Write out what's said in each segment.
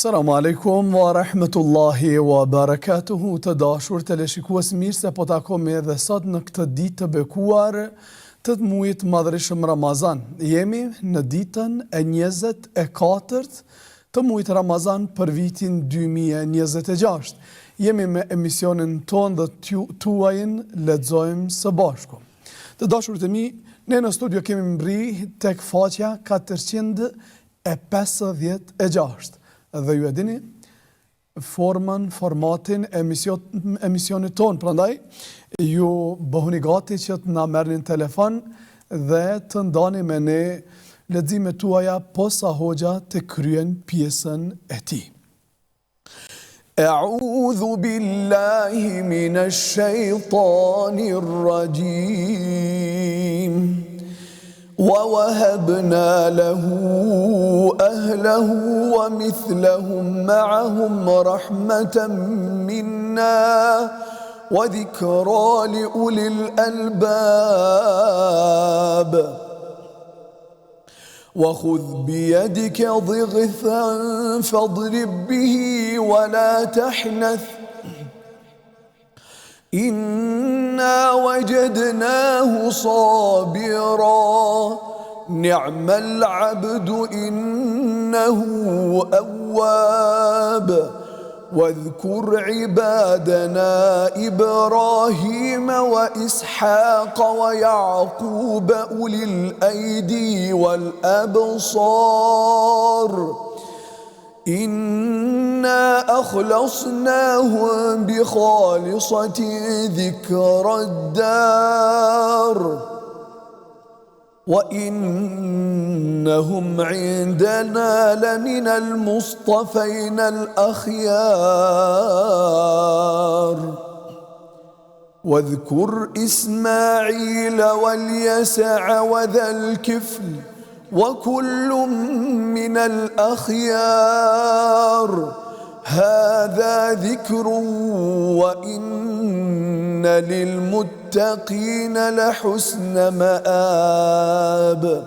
Assalamu alaikum wa rahmetullahi wa barakatuhu. Të dashur teleshikues, mirë se po takohemi edhe sot në këtë ditë të bekuar të muajit madhërisëm Ramazan. Jemi në ditën e 24 të muajit Ramazan për vitin 2026. Jemi me emisionin ton dhe tuajin lexojmë së bashku. Të dashurit e mi, ne në studio kemi mbri tek faqja 456. Dhe ju e dini formatin emisionit ton, prandaj ju bëhuni gati që të na merrni telefon dhe të ndani me ne leximet tuaja posa hoxha të kryen pjesën e tij. A'udhu billahi minash shaitanir rajim. ووهبنا له أهله ومثلهم معهم رحمة منا وذكرى لأولي الألباب وخذ بيدك ضغثا فاضرب به ولا تحنث إنا وجدناه صابرا نعم العبد إنه أواب واذكر عبادنا إبراهيم وإسحاق ويعقوب أولي الأيدي والأبصار إنا أخلصناهم بخالصة ذكر الدار وإنهم عندنا لمن المصطفين الأخيار واذكر إسماعيل واليسع وذا الكفل وكل من الأخيار هذا ذكر وإن للمتقين لحسن مآب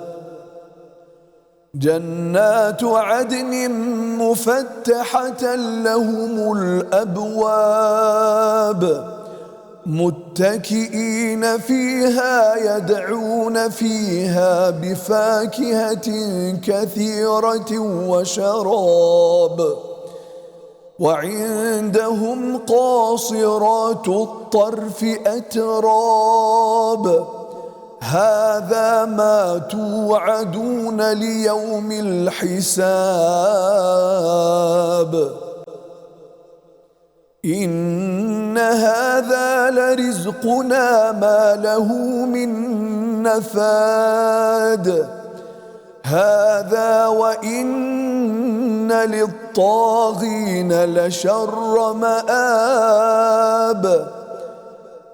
جنات عدن مفتحة لهم الأبواب متكئين فيها يدعون فيها بفاكهة كثيرة وشراب وعندهم قاصرات الطرف أتراب هذا ما توعدون ليوم الحساب إن هذا لرزقنا ما له من نفاد هذا وإن للطاغين لشر مآب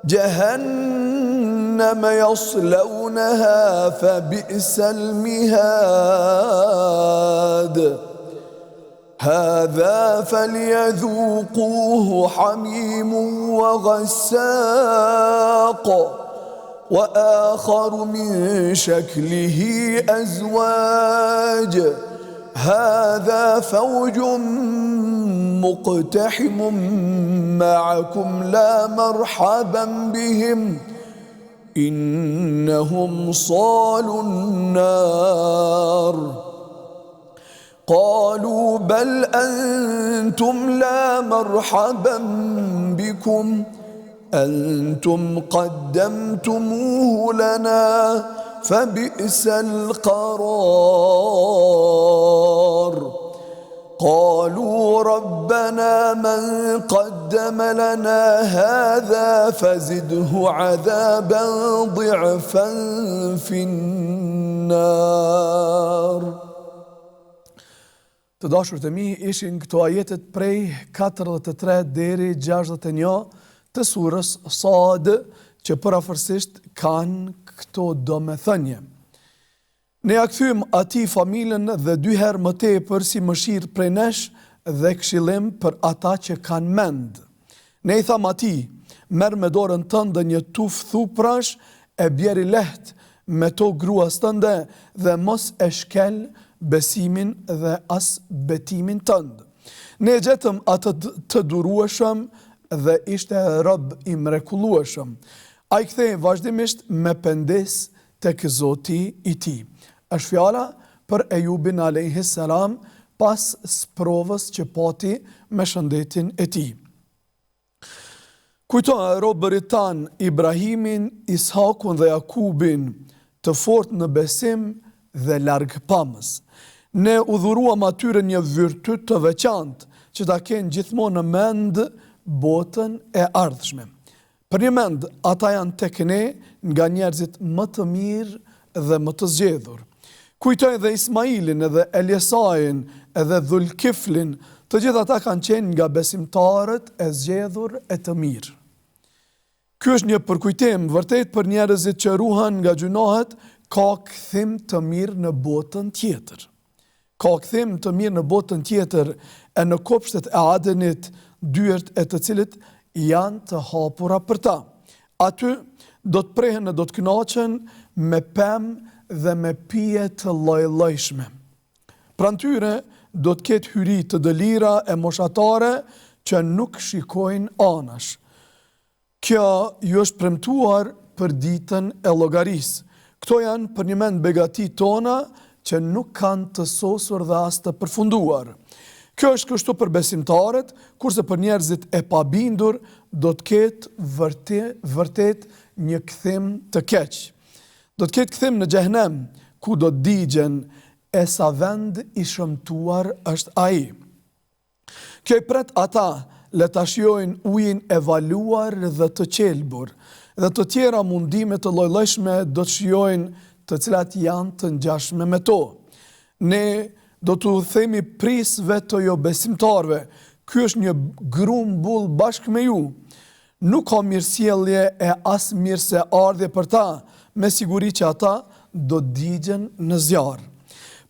جهنم يصلونها فبئس المهاد هذا فليذوقوه حميم وغساق وآخر من شكله أزواج هذا فوج مقتحم معكم لا مرحبا بهم إنهم صالوا النار قالوا بل أنتم لا مرحبا بكم أنتم قدمتموه لنا فبئس القرار قالوا ربنا من قدم لنا هذا فزده عذابا ضعفا في النار. Të dashur të mi, ishin këto ajetet prej 43 deri 61 të surës Sad, që përafërsisht kanë këto domethënie. Ne ja kthyem atij familjen dhe dy herë më tepër si mëshirë prej nesh dhe këshillim për ata që kanë mend. Ne i tham atij, merr me dorën tënde një tufë thuprash e bjeri lehtë me to gruas tënde dhe mos e shkel besimin dhe as betimin tënd. Ne gjetëm atë të durueshëm dhe ishte rob i mrekullueshëm. Ai kthehej vazhdimisht me pendes tek Zoti i tij. Është fjala për Ejubin alayhis salam pas sprovës që pati me shëndetin e tij. Kujtohet robërit tan Ibrahimin, Ishakun dhe Jakubin, të fort në besim dhe larg pamës. Ne udhuruam atyre një virtyt të veçantë që ta kenë gjithmonë në mend botën e ardhshme. Për një mend, ata janë tek ne nga njerëzit më të mirë dhe më të zgjedhur. Kujtoj edhe Ismailin, edhe Eliesajin, edhe Dhulkiflin, të gjithë ata kanë qenë nga besimtarët e zgjedhur e të mirë. Ky është një përkujtim vërtet për njerëzit që ruhen nga gjunohet, ka kthim të mirë në botën tjetër. Ka kthim të mirë në botën tjetër e në kopshtet e Adenit, dyert e të cilit janë të hapura për ta. Aty do të prehen e do të kënaqen me pemë dhe me pije të lloj-llojshme. Pranë tyre do të ketë hyri të dëlira e moshatare që nuk shikojnë anash. Kjo ju është premtuar për ditën e llogarisë. Këto janë për një mend begati tona që nuk kanë të sosur dhe as të përfunduar. Kjo është kështu për besimtarët, kurse për njerëzit e pabindur do të ketë vërtet një kthim të keq. Do të ketë kthim në xhehenem, ku do të digjen e sa vend i shëmtuar është ai. Kjo i pret ata le ta shijojnë ujin e valuar dhe të qelbur, dhe të tjera mundime të lloj-llojshme do të shijojnë, të cilat janë të ngjashme me to. Ne do t'u themi prisve të jo besimtarve, ky është një grumbull bashkë me ju. Nuk ka mirësjellje e as mirëseardhje për ta, me siguri që ata do digjen në zjarr.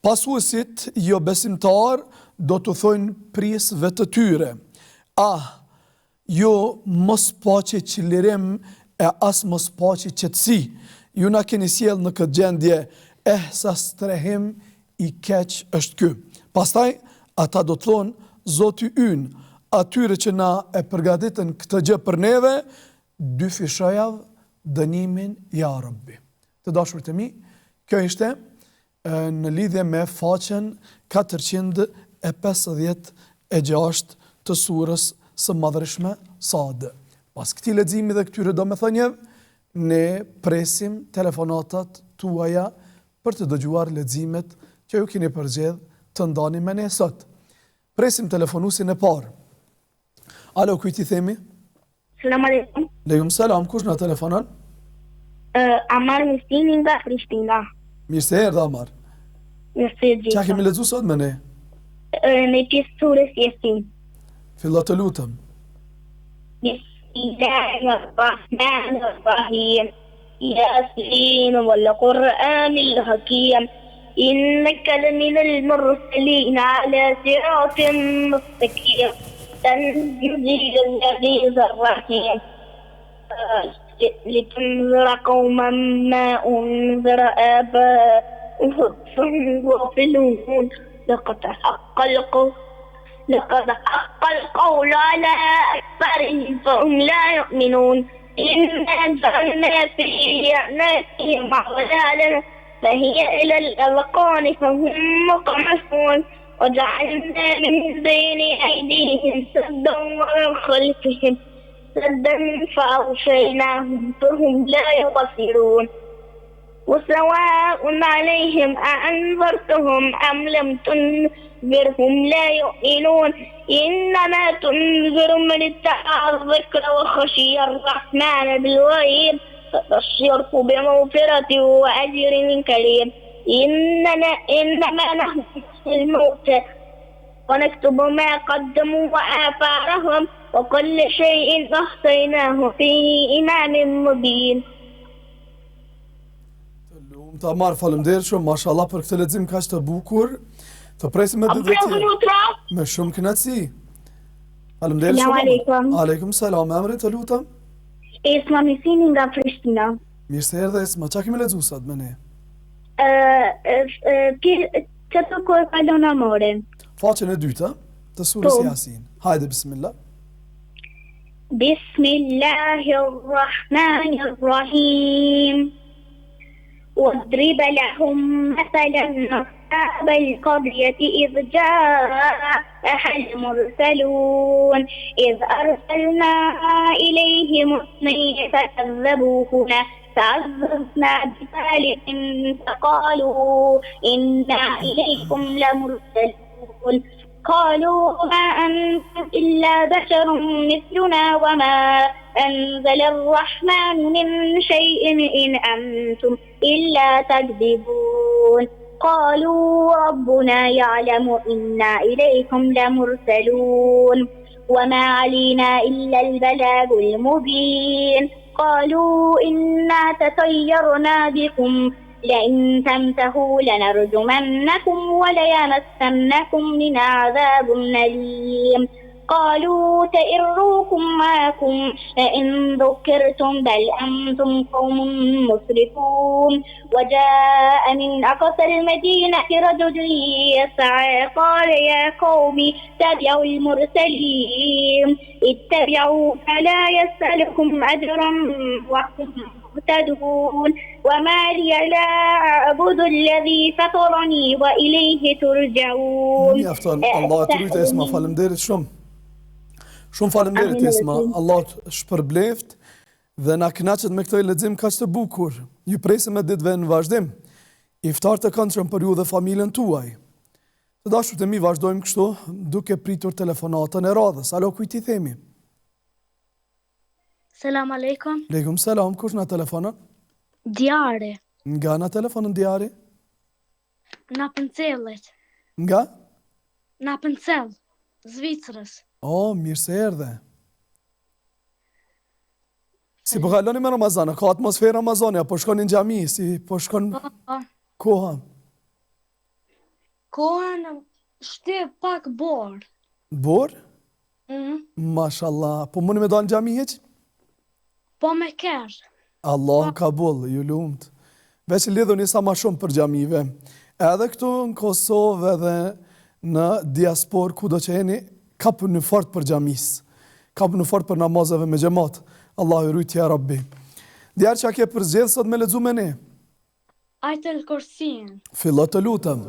Pasuesit jo besimtar do t'u thojnë prisve të tyre: jo mos paqe qilirim e as mos paqe qetësi. Ju na keni sjell në këtë gjendje, sa strehim i keq është ky. Pastaj ata do të thonë: Zoti ynë, atyre që na e përgatitën këtë gjë për neve, 2 fishojavë dënimin ja Rabbi. Të dashurit e mi, kjo ishte në lidhje me faqen 456 të surës së madhërishme Sad. Pas këtij leximi dhe këtyre domethënieve, ne presim telefonatat tuaja për të dëgjuar leximet që ju keni përgjedh të ndani me ne sot. Presim telefonusin e parë. Alo, kujt i themi? Selam aleikum. Aleikum selam, kush na telefonon? Amar Mistini nga Prishtina. Mirë se erdha, Amar. Mirë se gjithë. Qa kemi lexuar sot me ne? Në pjesë surës Yasin. Fillo të lutem. Bismillahirrahmanirrahim. Yasin wal Qur'anil Hakim. إنك لمن المرسلين على صراط مستقيم تنزيل العزيز الرحيم لتنذر قوما ما أنذر آباؤهم غافلون لقد حق القول على أكثرهم فهم لا يؤمنون إنا جعلنا في أعناقهم أغلالا فهي إلى الأذقان فهم مقمحون وجعلنا من بين أيديهم سدا ومن خلفهم سدا فأغشيناهم فهم لا يبصرون وسواء عليهم أأنذرتهم أم لم تنذرهم لا يؤمنون إنما تنذر من اتبع الذكر وخشي الرحمن بالغيب فبشره بمغفرة وأجر كريم إنما نحن نحيي الموتى ونكتب ما قدموا وآثارهم وكل شيء أحصيناه في إمام مبين. Ta marë falemdershëm, mashallah për këtë lexim kaq të bukur. Të presim me ditë të tjera. Me shumë kënaqësi. Falemdershëm. Selam aleikum. Aleikum selam. Emri të lutem? Esma Misini nga Prishtina. Mirë se erdhe Esma. Çka kemi lexuar sot me ne? Që të kohë kalon amore. Faqen e dytë, të surës Yasin. Hajde, bismillah. Bismillahirrahmanirrahim. واضرب لهم مثلا أصحاب القرية إذ جاءها المرسلون إذ أرسلنا إليهم اثنين فكذبوهما فعززنا بثالث فقالوا إنا إليكم لمرسلون قالوا ما أنتم إلا بشر مثلنا وما أنزل الرحمن من شيء إن أنتم إلا تكذبون قالوا ربنا يعلم إنا إليكم لمرسلون وما علينا إلا البلاغ المبين قالوا إنا تطيرنا بكم لئن تنتهوا لنرجمنكم وليمسنكم منا عذاب أليم قالوا سئروكم معكم إن ذكرتم بل أنتم قوم مسرفون وجاء من أقصى المدينة رجل يسعى قال يا قوم اتبعوا المرسلين اتبعوا فلا يسألكم أجرا وهم مهتدون وما لي لا أعبد الذي فطرني وإليه ترجعون. الله تريد اسمه فالمديرت Shumë faleminderit Esma, Allah të shpërbleft dhe na kënaqet me këtë lexim kaq të bukur. Ju presim me ditëve në vazhdim. Iftar të këndshëm për ju dhe familjen tuaj. Të dashur të mi, vazhdojmë kështu duke pritur telefonatën e radhës. Alo, kujt i themi? Selam aleikum. Aleikum selam, kush na telefonon? Diari. Nga na telefonon Diari? Na Pëncellit. Nga? Na Pëncell, Zvicrës. Mirë se erdhe. Si po kaloni me Ramazan, ka atmosferë Ramazani, apo shkoni në xhami, si po shkon koha? Koha në shtyp pak borë. Borë? Mashallah, po mundi me dalë në xhami hiç? Po me kërë. Allah kabul, ju lumt. Veç lidhuni sa ma shumë për xhamive. Edhe këtu në Kosovë edhe në diaspor kudo që jeni, ka për në fort për xhamis, ka për në fort për namazeve me xhamat. Allahu rujt ja Rabbi. Djarë që a ke përzgjedh sot me lexu me ne? Ajetul Kursin. Fillo të lutem.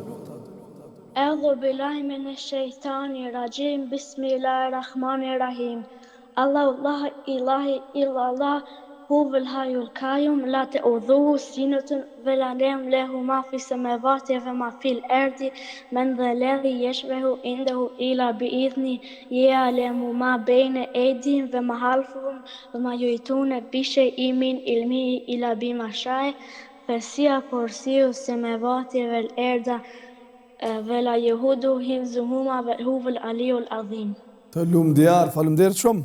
Eudhu billahi minash shaitani rajim. Bismillahirrahmanirrahim. Allahu la ilaha illa Allah. هو الحي القيوم لا تأخذه سنة ولا نوم له ما في السماوات وما في الأرض من ذا الذي يشفع عنده إلا بإذنه يعلم ما بين أيديهم وما خلفهم وما يحيطون بشيء من علمه إلا بما شاء وسع كرسيه السماوات والأرض ولا يؤوده حفظهما وهو العلي العظيم. Të lumë djarë, falemderit shumë.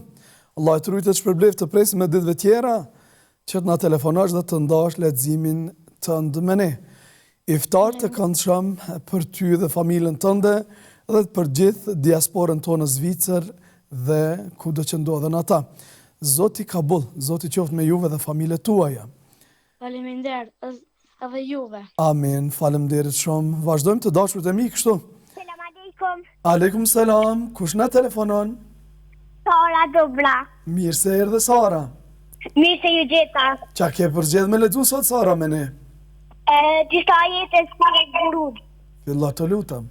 Allah të rujtë të shpërbleft të presim me ditëve tjera, që të na telefonash dhe të ndash leximin tënd me ne. Iftar të këndshëm për ty dhe familjen tënde dhe për gjithë diasporën tonë Zvicër dhe kudo që ndodhen ata. Zoti kabul, Zoti qoftë me juve dhe familjet tuaja. Faleminderit edhe juve. Amin, faleminderit shumë. Vazhdojmë të dashur të mi kështu. Selam aleikum. Aleikum selam. Kush na telefonon? Sara Dobra. Mirë se erdhe Sara. Mirë se ju gjeta. Qa ke përgjedh me lexu sot Sara me ne? Disa ajete sura Burud. Fillo të lutem.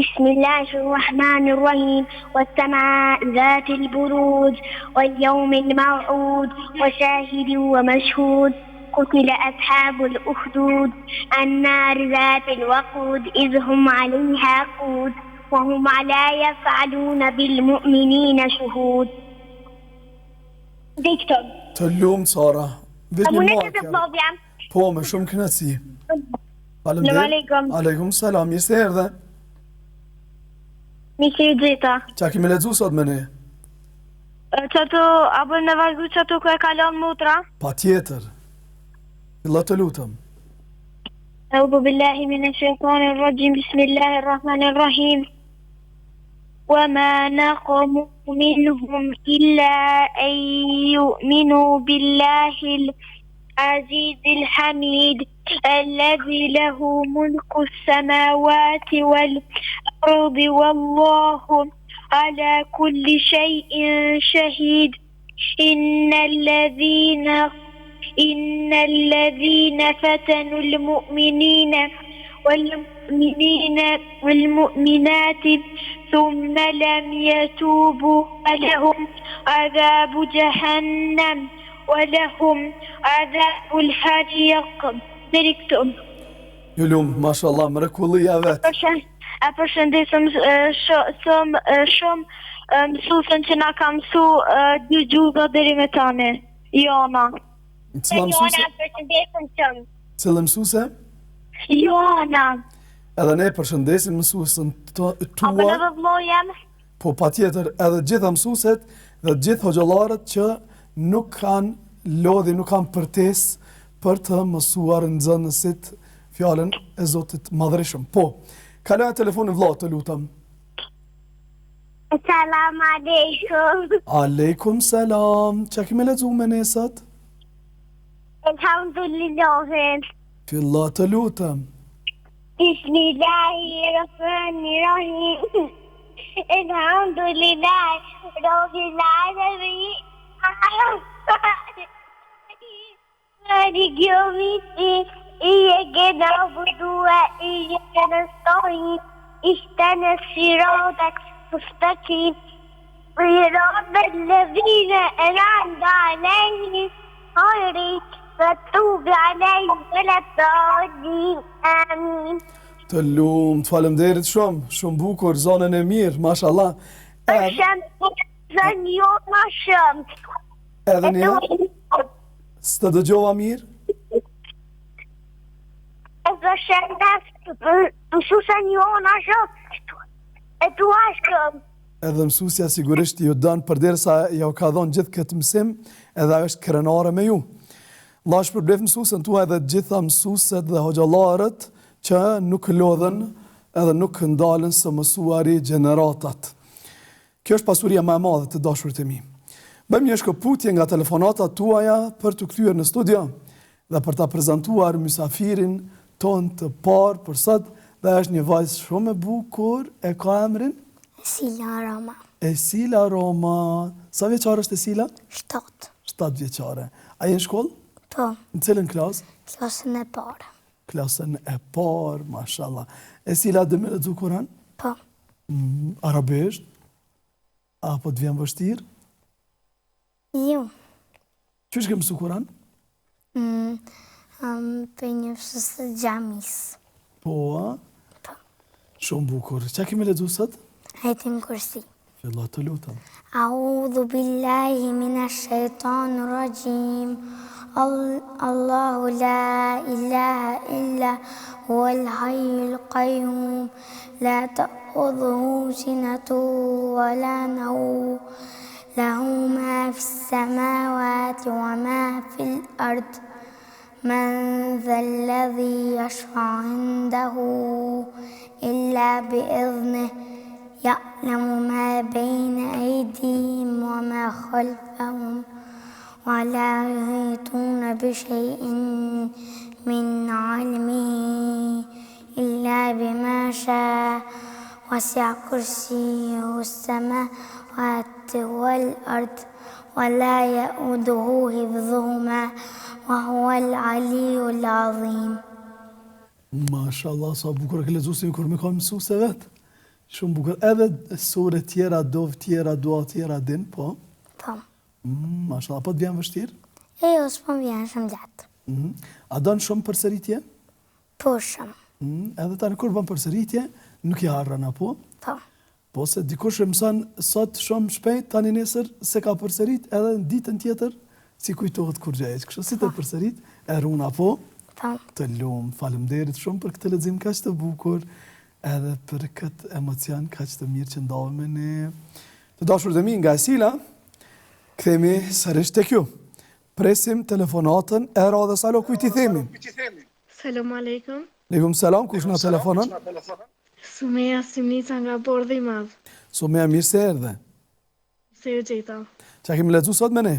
بسم الله الرحمن الرحيم والسماء ذات البروج واليوم الموعود وشاهد ومشهود قتل أصحاب الأخدود النار ذات الوقود إذ هم عليها قود وهم لا يفعلون بالمؤمنين شهود. دكتور Të lumë Sara. أبونك تطلبيا. Po, me shumë kënaqësi. Selam aleikum. Aleikum selam, mirë se erdhe. Mirë se ju gjeta. Qa kemi lexu sot me ne? Qëto, apo në vazhdu qëto ku e kalon mutra? Pa tjetër. Fillo të lutem. أعوذ بالله من الشيطان الرجيم بسم الله الرحمن الرحيم وما نقموا منهم إلا أن يؤمنوا بالله العزيز الحميد الذي له ملك السماوات والأرض الأرض والله على كل شيء شهيد إن الذين فتنوا المؤمنين والمؤمنات ثم لم يتوبوا فلهم عذاب جهنم ولهم عذاب الحريق. Meriktum. Julum, mashallah, mrekullia vet. E përshëndesëm shumë mësusën që na ka mësu dy gjuhë deri me tani. Jona. Cila mësuse? Përshëndesëm shumë. Cila mësuse? Jona. Edhe ne përshëndesim mësusën Apo tua. në dhe vlojem? Po patjetër, edhe gjitha mësuesit dhe gjithë hoxhallarët që nuk kanë lodhi, nuk kanë përtes për të mësuar nxënësit fjalën e Zotit Madhreshëm. Po, kaloja telefonin vëlla, të lutem. Salam aleikum. Aleikum salam. Çka kemi lexuar me nesat? Elhamdulillah. Fillah, të lutem. Bismillahirrahmanirrahim. Elhamdulillah Rabbil alamin. مالك يوم الدين إياك نعبد وإياك نستعين اهدنا الصراط المستقيم صراط الذين أنعمت عليهم غير المغضوب عليهم ولا الضالين آمين. Të lumt, faleminderit shumë bukur, zonën e mirë, mashallah. Edhe një s'të dëgjova mirë? Edhe shëndes mësusën jona shumë e tua shumë. Edhe mësusja sigurisht ju dënë përderisa ja u ka dhonë gjithë këtë mësim, edhe ajo është krenare me ju. Allah shpërblet mësusën tua edhe gjitha mësuset dhe hoxhallarët që nuk lodhen edhe nuk ndalen së mësuari gjeneratat. Kjo është pasuria më e madhe të dashurit e mi. Bëjmë një shkëputje nga telefonatat tuaja për të kthyer në studio dhe për ta prezantuar mysafirin ton të parë për sot, dhe është një vajzë shumë e bukur, e ka emrin? Esila Roma. Esila Roma. Sa vjeçare është Esila? 7. 7 vjeçare. A je në shkollë? Po, Në cilën klasë? klasën e parë. Klasën e parë, mashallah. Esila dhe me lexu Kur'an? Po, Arabisht? Apo të vjen vështirë? ju. Qysh ke mësu Kur'an? Për një mësues të xhamis. Po, a? Po. Shumë bukur. Çka kemi lexuar sot? Ajetin kursi. Fillah, të lutem. A'udhu billahi minash shaitanir rajim. Allahu la ilaha illa huwal hayyul qayyum. La ta'khudhuhu sinatun wa la nawm. له ما في السماوات وما في الأرض من ذا الذي يشفع عنده إلا بإذنه يعلم ما بين أيديهم وما خلفهم ولا يحيطون بشيء من علمه إلا بما شاء وسع كرسيه السماوات والأرض ولا يؤوده حفظهما وهو العلي العظيم. Mashallah, sa bukur ke lexuar kur më kanë mësuese vet. Shumë bukur. Edhe sure tjera, dov tjera, dua tjera din, po. Po. Mashallah, po të vjen vështirë? Jo, s'po vjen shumë lehtë. A don shumë përsëritje? Po shumë. Edhe tani kur bën përsëritje, nuk i harron apo? Po. Po se dikush e mëson sot shumë shpejt, tani nesër se ka përsërit, edhe në ditën tjetër si kujtohet kur gjej. Kështu si të përsërit, e run apo? Po. Të lumë, faleminderit shumë për këtë lexim kaq të bukur, edhe për këtë emocion kaq të mirë që ndodh me ne. Të dashur dhe mi nga Esila, kthehemi sërish tek ju. Presim telefonatën e radhës. Alo, kujt i themi? Selam aleikum. Aleikum selam, kush na telefonon? Sumeja Simnica nga Bordhi i Madh. Sumeja, mirë se erdhe. Se u gjeta. Çka kemi lexuar sot me ne?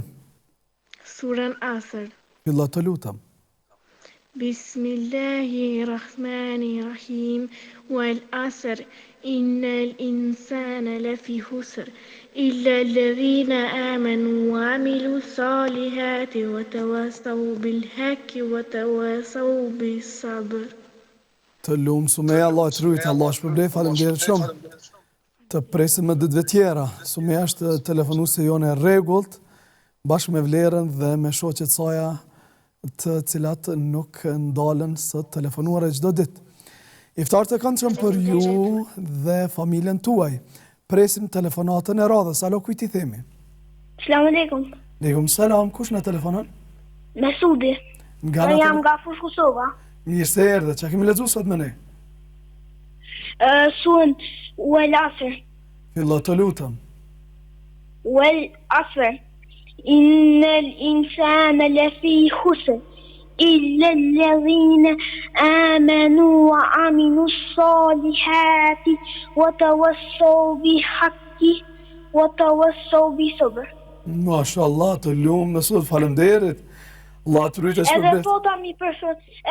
Surën Asr. Fillo, të lutem. Bismillahirrahmanirrahim. Wal asr. Innal insana lafi khusr. إلا الذين آمنوا وعملوا الصالحات وتواصوا بالحق وتواصوا بالصبر. Të lumë Sumeja, Allah të rujtë, Allah shpërblej, faleminderit shumë. Të presim me ditëve tjera. Sumeja është telefonuese jone rregullt, bashkë me vlerën dhe me shoqet saja të cilat nuk ndalen së telefonuar e çdo ditë. Iftar të këndshëm për ju dhe familjen tuaj. Presim telefonatën e radhës. Alo, kujt I themi? Selam aleikum. Aleikum selam. Kush na telefonon? Mesudi. Nga Jam nga Fush Kosova. Mirë se erdhe. Çka kemi lexuar sot me ne? Surën Wal Asr. Fillo të lutem. Wal Asr. Innal insana lafi khusr. إلا الذين آمنوا وعملوا الصالحات وتوصوا بالحق وتوصوا بالصبر. Mashallah, të lumë Mesud, faleminderit. Allah të rujtë e shpërblet.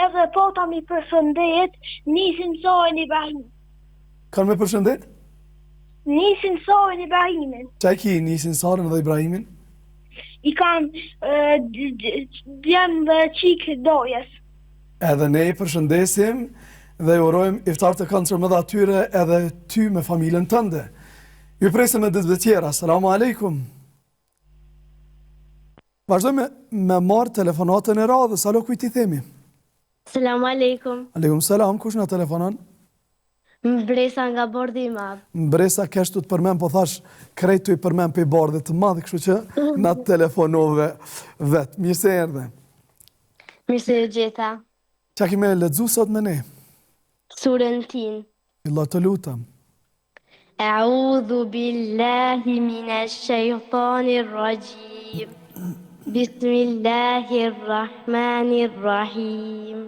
Edhe po ta mi përshëndet nisin Sojën Ibrahim. Kanë me përshëndet? Nisin Sojën Ibrahimin. Qa ki nisin Sarën dhe Ibrahimin? I kanë djemë dhe qikë dojes. Edhe ne I përshëndesim dhe I urojmë iftar të këndshëm edhe atyre edhe ty me familjen tënde. Ju presim me ditëve tjera. Selamu alaikum. Vazhdojmë me marrë telefonatën e radhës. Alo, kujt I themi? Selam aleikum. Aleikum selam. Kush na telefonon? Mbresa nga Bordhi I Madh. Mbresa kesh tu të përmen, po thash krejt tu I përmen për I bardhit të madh, kështu që na telefonove vetë. Mirë se erdhe. Mirë se gjeta. Qa kime lexu sot me ne? Surën Tin. Allah të lutem. A'udhu billahi minash shaytanir rajim. Bismillahirrahmanirrahim.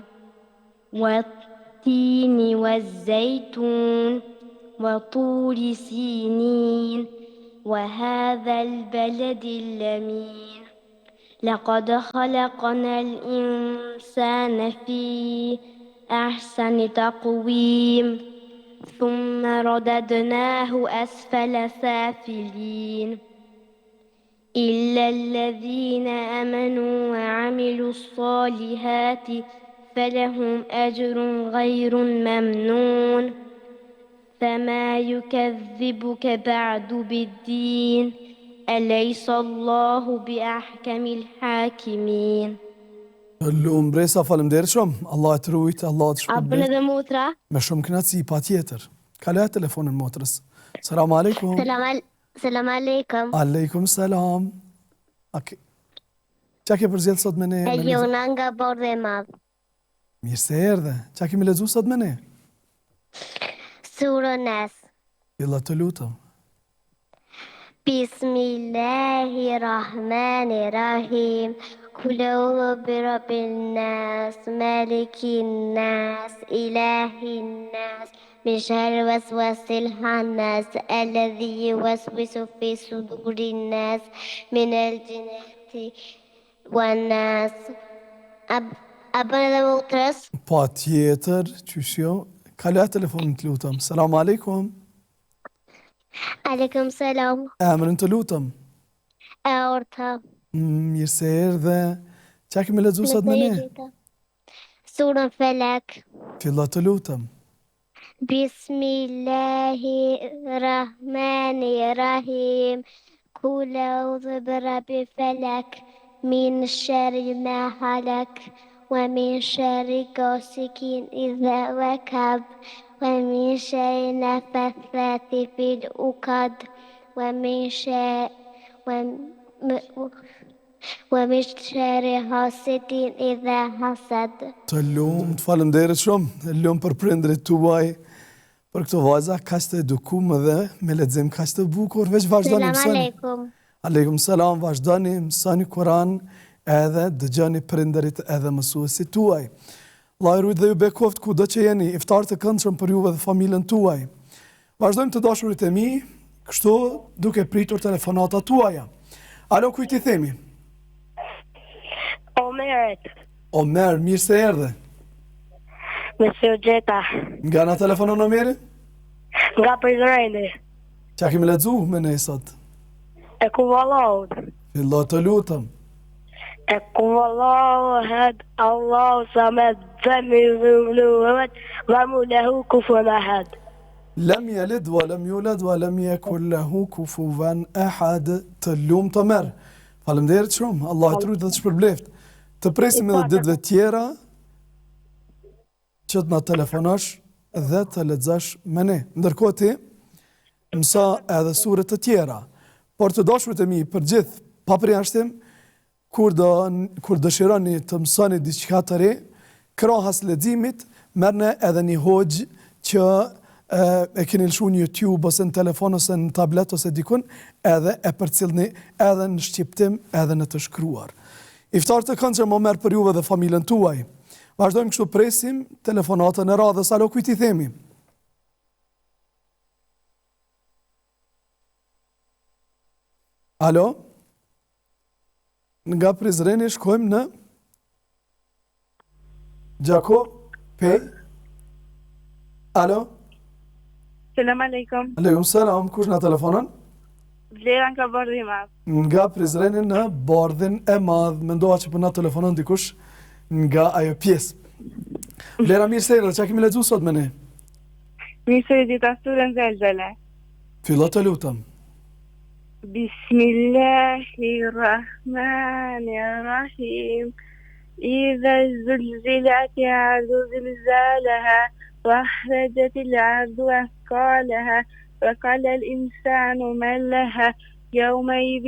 والتين والزيتون وطور سينين وهذا البلد الأمين لقد خلقنا الإنسان في أحسن تقويم ثم رددناه أسفل سافلين إلا الذين آمنوا وعملوا الصالحات فلهم أجر غير ممنون فما يكذبك بعد بالدين أليس الله بأحكم الحاكمين. Lumë Mbresa, faleminderit shumë. Allah të rujtë, Allah të shpërblet. Abën edhe motra. Me shumë kënaqësi, patjetër. Kaloja telefonin motrës. Selam aleikum. Selam aleikum. Aleikum selam. Qa ke përzjedh sot me ne? E jona nga Bordhi I Madh. Mirë se erdhe. Qa kemi lexuar sot me ne? Surën Nas. Illa të lutem. Bismillahirrahmanirrahim. Kul a'udhu birabbin nas, malikin nas, ilahin nas, min sharri waswasil khannas, alladhi yuwaswisu fi sudurin nas, min al-jinnati wan nas. Abën edhe motrës? Pa tjetër, qysjo. Kaloja telefonin të lutem. Selam aleikum. Aleikum selam. Emrin të lutem. E orta. Mirë se erdhe. Qa kemi lexuar sot me ne? Surën Felak. Fillo të lutem. Bismillahirrahmanirrahim. Kul a'udhu birabbil falak. من شر ما خلق ومن شر غاسق إذا وقب ومن شر النفاثات في العقد ومن شر حاسد إذا حسد. Të lumë, të faleminderit shumë. Të lumë për prindrit tuaj, për këto vajza kaq të edukuar dhe me lexim kaq të bukur. Veç vazhdoni mësoni. Selam aleikum. Aleikum selam, vazhdoni mësoni Kur'an edhe dëgjoni prindërit edhe mësuesit tuaj. Allah ju dhe ju bekoft kudo që jeni, iftar të këndshëm për juve dhe familjen tuaj. Vazhdojmë të dashurit e mi, kështu duke pritur telefonata tuaja. Alo, kujt I themi? Omeret. Omer, mirë se erdhe. Me se u gjeta. Nga na telefonon në meri? Nga Prizreni. Qa kemi lexu me ne sot? E ku vallahu. Fillo të lutëm. E ku vallahu had Allahu samed dhemi dhuluhet Vamu lehu kufuan ahad. Lem jelid, wa lem julad, wa lem jekun lehu kufuwan ahad. Të lumë të merë. Faleminderit shumë, Allah e trujt dhe të shpërbleft. Të presim edhe ditëve tjera që të na telefonash dhe të lexosh me ne. Ndërkohë ti mësa edhe sure të tjera. Por të dashurit e mi për gjithë pa përjashtim, kur dëshironi të mësoni diçka të re, krahas leximit, merrni edhe një hoxh që e keni lëshu në YouTube ose në telefon ose në tablet ose dikun, edhe e përcillni edhe në shqiptim edhe në të shkruar. Iftar të këndshëm më merr për juve dhe familjen tuaj. Vazhdojmë kështu, presim telefonatën e radhës. Alo, kujt i themi? Alo? Nga Prizreni shkojmë në Gjako Pej. Alo? Selam aleikum. Aleikum selam, kush na telefonon? Vlera nga Bardhi i Madh. Nga Prizreni në Bardhin e Madh. Mendoha që për na telefonon dikush nga ajo pjesë. Vlera, mirë se erdhe, çka kemi lexuar sot me ne? Mirë se erdhi surën Zelzele. Fillo të lutem. Bismillahirrahmanirrahim. إذا زلزلت الأرض زلزالها وأخرجت الأرض أثقالها وقال الإنسان ما لها يومئذ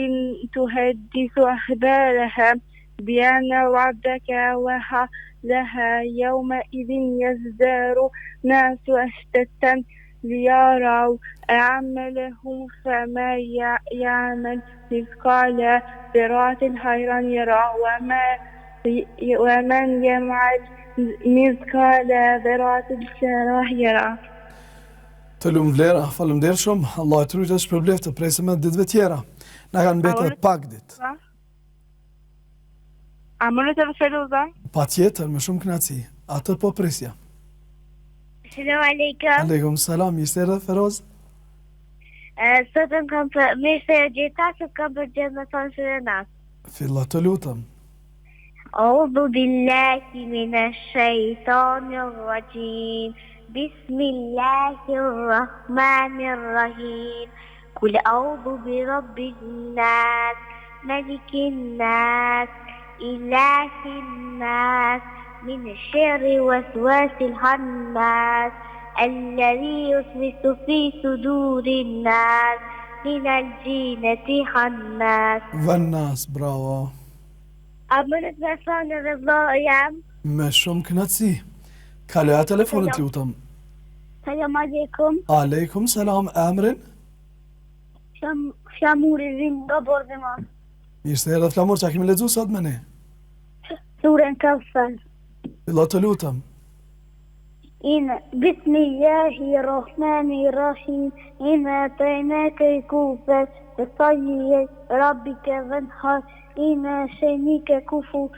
تحدث أخبارها بأن ربك أوحى لها يومئذ يزداد الناس أشتاتا ليروا أعمالهم فمن يعمل مثقال ذرة خيرا يره ومن يعمل مثقال ذرة شرا يره. Të lumë Vlera, faleminderit shumë. Allah e trujt e shpërbleft, të presim edhe ditëve tjera. Na kanë mbetur edhe pak ditë. A mënë të Feruza? Patjetër, me shumë kënaqësi. Atë po presja. Selam aleikum. Aleikum selam, mirë se erdhe Feroz. Sotën kam për mirë se gjeta se kam për gjithë me thonë së nas. Fillo të lutem. أعوذ بالله من الشيطان الرجيم بسم الله الرحمن الرحيم قل أعوذ برب الناس ملك الناس إله الناس من الشر وسواس الخناس الذي يوسوس في صدور الناس من الجنة خناس. Vënnas, bravo. A mënët me thonë edhe vëllai jam? Me shumë kënaqësi. Kaloja telefonit lutem. Selam aleikum. Aleikum selam, emrin? Flamuri vim nga Bardhi i Madh. Mirë se erdhe Flamur, çka kemi lexuar sot me ne? Surën Kawthar. Fillo të lutem. Bismillahirrahmanirrahim. Inna ataynaka al-kawthar fasalli rabbika wanhar. Inna shanike huwa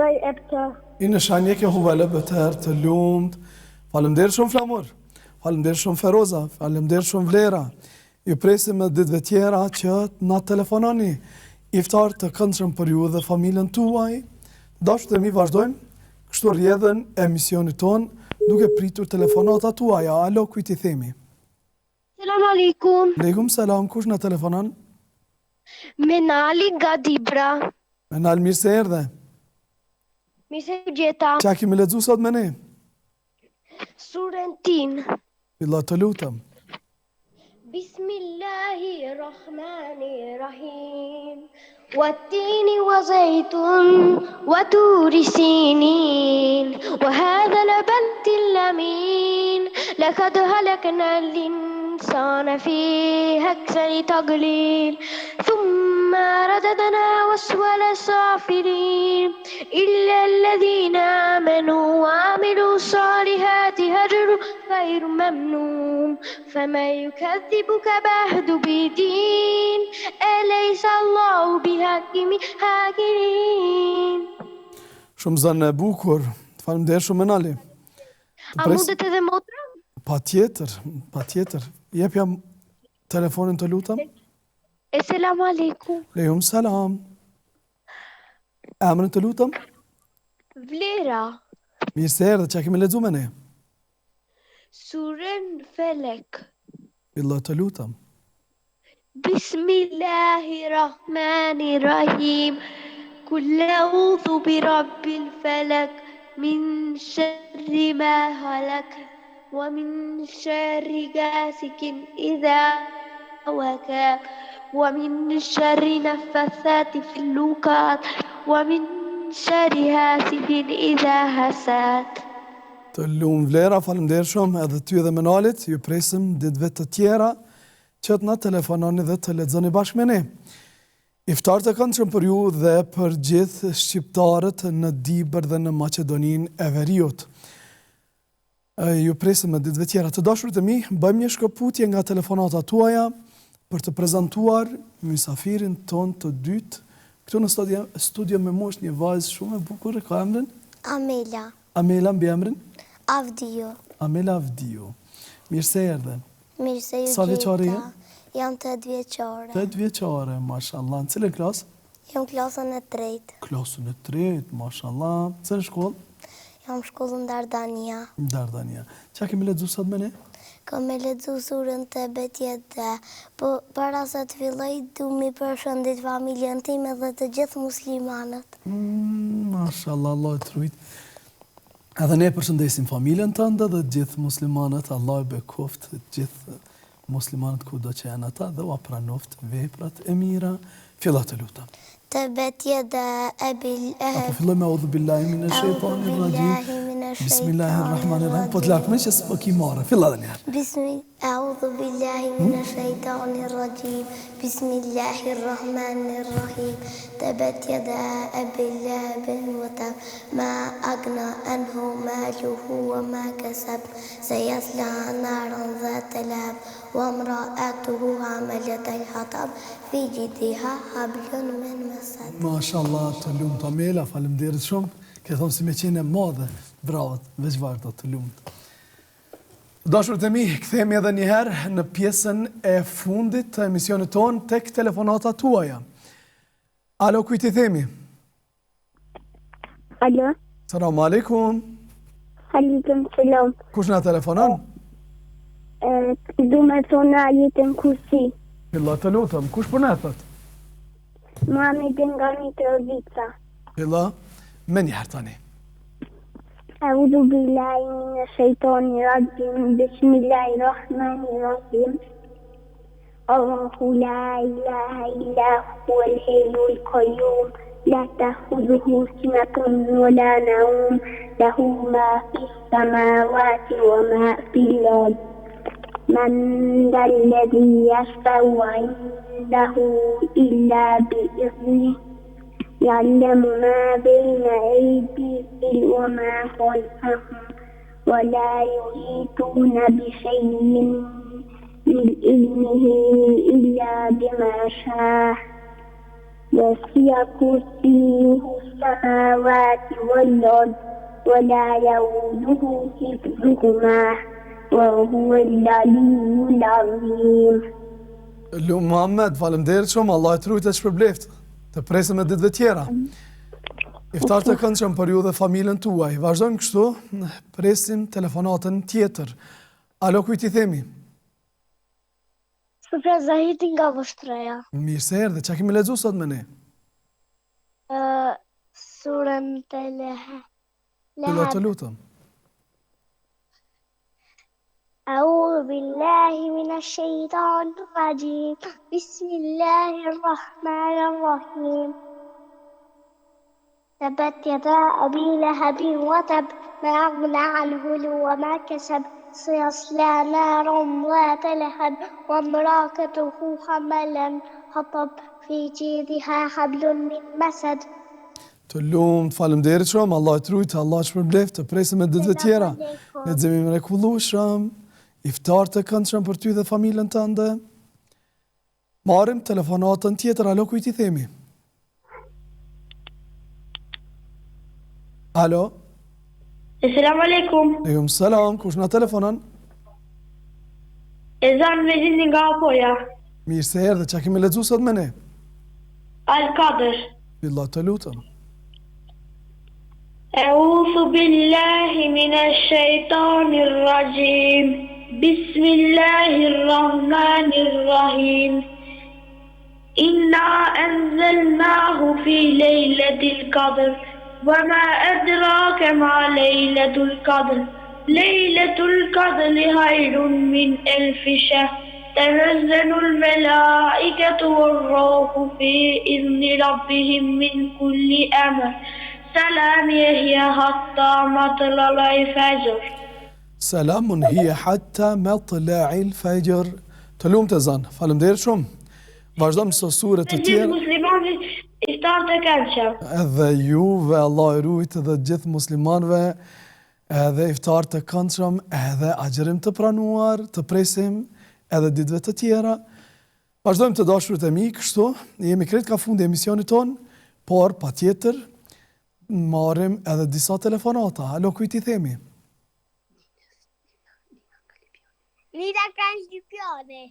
al-abtar. Inna shanike huwa al-abtar, të lumt. Faleminderit shumë Flamur. Faleminderit shumë Feroza, faleminderit shumë Vlera. Ju presim me ditëve tjera që na telefononi. Iftar të këndshëm për ju dhe familjen tuaj. Dashur të mi, vazhdojmë kështu rrjedhën e emisionit ton, duke pritur telefonata tuaja. Alo, kujt i themi? Selam aleikum. Aleikum selam, kush na telefonon? Menali nga Dibra. Menal, mirë se erdhe. Mirë se gjeta. Çka kemi lexuar sot me ne? Surën Tin. Fillo të lutem. Bismillahirrahmanirrahim. والتين وزيتون وطور سينين وهذا البلد الأمين لقد هلكنا الإنسان في أكثر تقليل ثم رددنا أسفل سافلين إلا الذين آمنوا وعملوا الصالحات أجر غير ممنون فما يكذبك بعد بالدين أليس الله بحكيم حاكمين. Shumë zënë e bukur, Faleminderit shumë Menali. A mundet edhe motra? Patjetër. Jepja telefonin të lutem. Selam aleikum. Lejum salam. Emrin të lutem? Vlera. Mirë se erdhe, çka kemi lexuar me ne? Surën Felek. Billah të lutem. Bismillahirrahmanirrahim. Kull a'udhu bi rabbil falak min sharri ma halak wa min sharri ghasikin idha waqab wa min sharri naffathati fil 'uqad wa min sharri hasidin idha hasad. Të lumë Vlera, faleminderit shumë edhe ty edhe Menalit, ju presim ditëve të tjera që të na telefononi dhe të lexoni bashkë me ne. Iftar të këndshëm për ju dhe për gjithë shqiptarët në Dibër dhe në Maqedoninë e Veriut. Ju presim në ditëve tjera. Të dashurit e mi, bëjmë një shkëputje nga telefonata tuaja për të prezantuar mysafirin ton të dytë. Këtu në studio me mosh një vajzë shumë e bukur, ka emrin? Amela. Amela mbi emrin? Avdio. Amela Avdio. Mirë se erdhe. Mirë se ju Sa vjeçare je? Jam 8 vjeçare. 8 vjeçare, mashallah. Në cilën klasë? Jam klasën e 3. Klasën e 3, mashallah. Cilën shkollë? Jam shkollën Dardania. Dardania. Çka kemi lexuar sot me ne? Kam me lexuar surën Tebet dhe po para se të filloj du mi përshëndet familjen time dhe të gjithë muslimanët. Mashallah, Allah e trujt. Edhe ne përshëndesim familjen tënde dhe të gjithë muslimanët, Allah e bekoft të gjithë muslimanët kudo që janë ata dhe u pranoft veprat e mira. Fillat të lutem. Tebet yada abil lahab. Apo filloj me audhu billahi minash shaitanir rajim. Bismillahirrahmanirrahim. Po të lakme që s'po ki marrë. Filla dhe njerë. A'udhu billahi minash shaitanir rajim. Bismillahirrahmanirrahim. Tabbat yada abi lahabin wa tab. Ma aghna anhu maluhu wa ma kasab. Sayasla naran dhata lahab. Wa imra'atuhu hamalat al-hatab. Fi jidha hablun min masad. Mashallah, të lumë të Amela, faleminderit shumë. Ke thonë si me qene madhe, bravo, veç varta të lumt. Dashurët e mi, kthehemi edhe një herë në pjesën e fundit të emisionit tonë tek telefonata tuaja. Alo, kujt i themi? Alo. Selam aleikum. Aleikum selam. Kush na telefonon? Du me thonë ajetin kursi. Billah të lutem, kush po na thot? Mami nga një Trovica. Billah, me një herë tani. A'udhu billahi minash shaitanir rajim. Bismillahirrahmanirrahim. Allahu la ilaha illa huwal hayyul qayyum. La ta'khudhuhu sinatun wa la nawm. Lahu ma fis samawati wa ma fil ard. من ذا الذي يشفع عنده إلا بإذنه يعلم ما بين أيديهم وما خلفهم ولا يحيطون بشيء من علمه إلا بما شاء وسع كرسيه السماوات والأرض ولا يؤوده حفظهما وهو العلي العظيم. Lumë Muhammed, faleminderit shumë, Allah e trujt e shpërbleft. Të presim e ditëve tjera. Iftar të këndshëm për ju dhe familjen tuaj. Vazhdojmë kështu, presim telefonatën tjetër. Alo, kujt i themi? Sufja Zahiti nga Vështreja. Mirë se erdhe, çka kemi lexuar sot me ne? Surën të Billah të lutem. أعوذ بالله من الشيطان الرجيم بسم الله الرحمن الرحيم تبت يدا أبي لهب وتب ما أغنى عنه وما كسب سيصلى نارا ذات لهب وامرأته حملا حطب في جيدها حبل من مسد. Të lumt, faleminderit shumë, Allah e trujt, Allah e shpërbleft, të presim e ditëve tjera. Leximi mrekullueshëm, iftar të këndshëm për ty dhe familjen tënde. Marrim telefonatën tjetër, alo, kujt i themi? Alo? Assalamu alaikum. Alejkum selam, kush na telefonon? Ezan me zini nga Apoja. Mirë se erdhe, çka kemi lexuar sot me ne? Al-Qadr. Billah të lutem. أعوذ بالله من الشيطان الرجيم بسم الله الرحمن الرحيم إنا أنزلناه في ليلة القدر وما أدراك ما ليلة القدر ليلة القدر خير من 1000 شهر تنزل الملائكة والروح في إذن ربهم من كل أمر سلام هي حتى مطلع الفجر. Selamun hiya hatta matla'il fajr. Të lumtë zan. Faleminderit shumë. Vazhdojmë së sure të tjera. Muslimanët iftar të këndshëm. Edhe juve Allah i rujt dhe gjithë muslimanëve edhe iftar të këndshëm, edhe agjërim të pranuar, të presim edhe ditëve të tjera. Vazhdojmë të dashurit e mi, kështu, jemi krejt ka fundi emisionit ton, por patjetër marrim edhe disa telefonata. Alo, kujt i themi? Nida kanë shqipjone.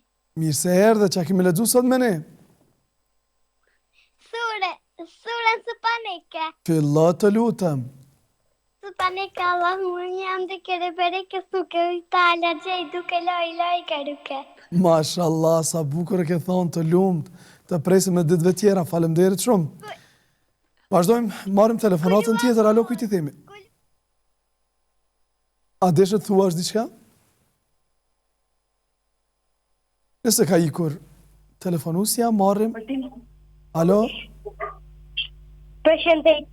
Mirë se erdhe, çka kemi lexuar sot me ne? Surën së panike. Fillo të lutem. Së panike Allahumma jam dhe kere bereke suke Italia gjej duke loj keruke. Mashallah, sa bukur e ke thonë, të lumt, të presim në ditëve tjera. Faleminderit shumë. Vazhdojmë, marrim telefonatën tjetër. Alo, kujt i themi? A deshe të thuash diçka? Nëse ka ikur telefonusja, marrim. Alo? Përshëndet.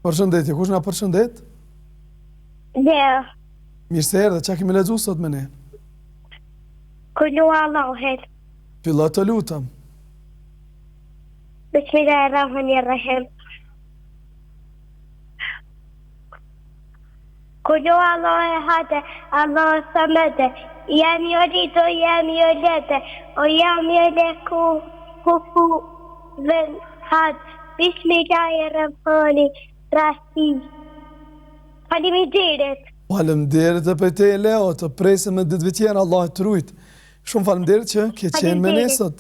Përshëndetje, kush na përshëndet? Dhe, Mirë se erdhe, çka kemi lexuar sot me ne? kullu Allahet. Fillo të lutem. Bismillahirrahmanirrahim. Kullu Allahet, Allah samede. Jam yolit o jam yolete. O jam yoleku kufu ven had. Bismillahirrahmanirrahim. Faleminderit. Faleminderit e për te Leo, të presim me ditëve tjera, Allah të rujt. Shumë faleminderit që ke qenë me ne sot.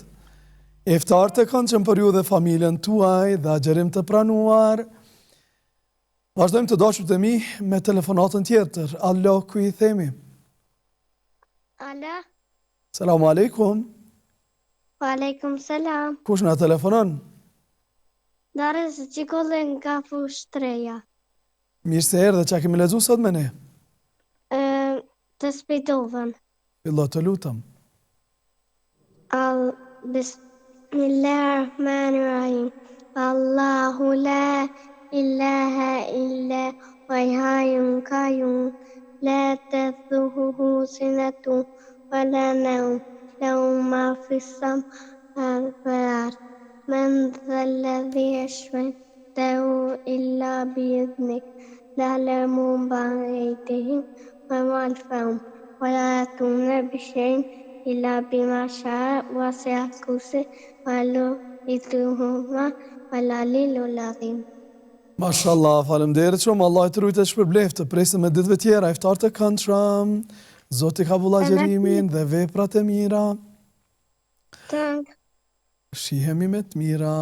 Iftar të këndshëm për ju dhe familjen tuaj dhe agjërim të pranuar. Vazhdojmë të dashurt e mi me telefonatën tjetër. Alo, ku i themi? Alo. Selamu alaikum. Wa alaikum salam. Kush na telefonon? Darës qikollin nga Fushtreja. Mirë se erdhe, çka kemi lexuar sot me ne? Të spituvën. Fillo të lutem. Bismillahirrahmanirrahim. Allahu la ilaha illa wa hayyun qayyum la ta'khudhuhu sinatun wa la nawm lahu ma fis samawati wal ard man dhal ladhi yashfa'u illa bi idhnih ya'lamu ma aydihim wa ma khalfahum wa la yahituna bi shay'in illa bima sha'a wasi'a kursiyuhu wal aliyyul azim. Mashallah, faleminderit shumë, Allah të rujt e shpërbleft, të presim me ditëve tjera, iftar të këndshëm, Zoti ka vulla gjerimin dhe veprat e mira. Shihemi me të mira.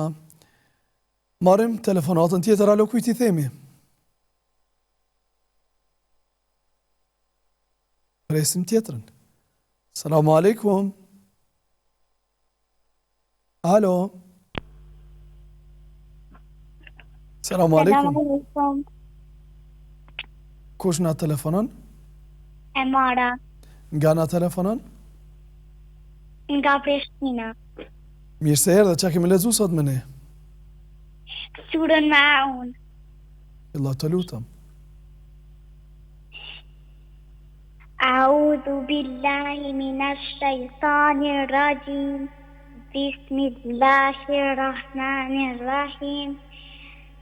Marrim telefonatën tjetër, alo, kujt i themi? Presim tjetrën. Selamu alaikum. Alo. Selamu alaikum. Kush na telefonon? E Mara. Nga na telefonon? Nga Prishtina. Mirë se erdhe, çka kemi lexuar sot me ne? Surën Maun. Allah të lutem. A'udhu billahi minash shaitanir rajim. Bismillahirrahmanirrahim.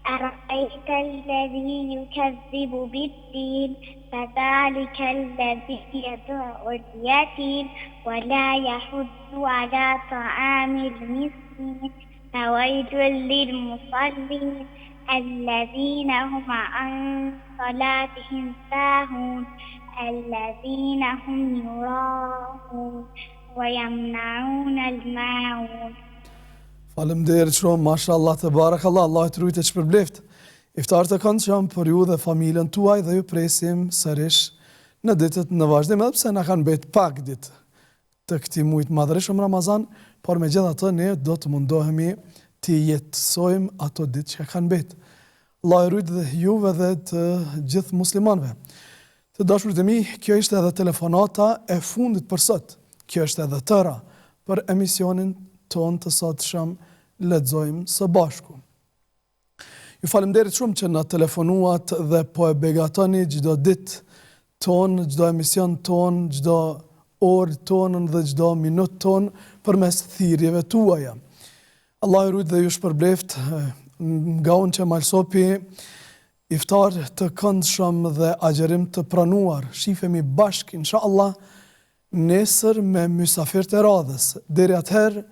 أرأيت الذي يكذب بالدين فذلك الذي يدع اليتيم ولا يحض على طعام المسكين فويل للمصلين الذين هم عن صلاتهم ساهون الذين هم يراءون ويمنعون الماعون. Faleminderit shumë, mashallah, te barakallah, Allah të rujtë e shpërbleft. Iftarët e këndshëm për ju dhe familjen tuaj dhe ju presim sërish në ditët në vazhdim, edhe pse na kanë mbet pak ditë të këtij muaji të madhërishëm Ramazan, por megjithatë ne do të mundohemi të jetësojmë ato ditë që kanë mbet. Allah e rujtë dhe juve dhe të gjithë muslimanëve. Të dashurit e mi, kjo ishte edhe telefonata e fundit për sot. Kjo është edhe tëra për emisionin ton të sotshëm lexojmë së bashku. Ju falemderit shumë që na telefonuat dhe po e begatoni çdo ditë ton, çdo emision ton, çdo orë tonën dhe çdo minutë ton përmes thirrjeve tuaja. Allah ju rujt dhe ju shpërbleft nga unë që malsopi iftar të këndshëm dhe agjerim të pranuar. Shifemi bashkë inshallah nesër me mysafir të radhës. Deri atëherë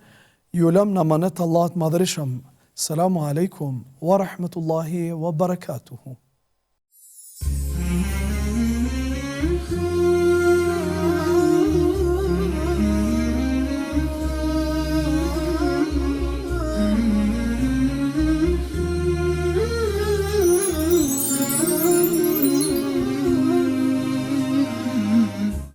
ju lëm në amanet Allah të madhërishëm. Selamu alaikum wa rahmetullahi wa barakatuhu.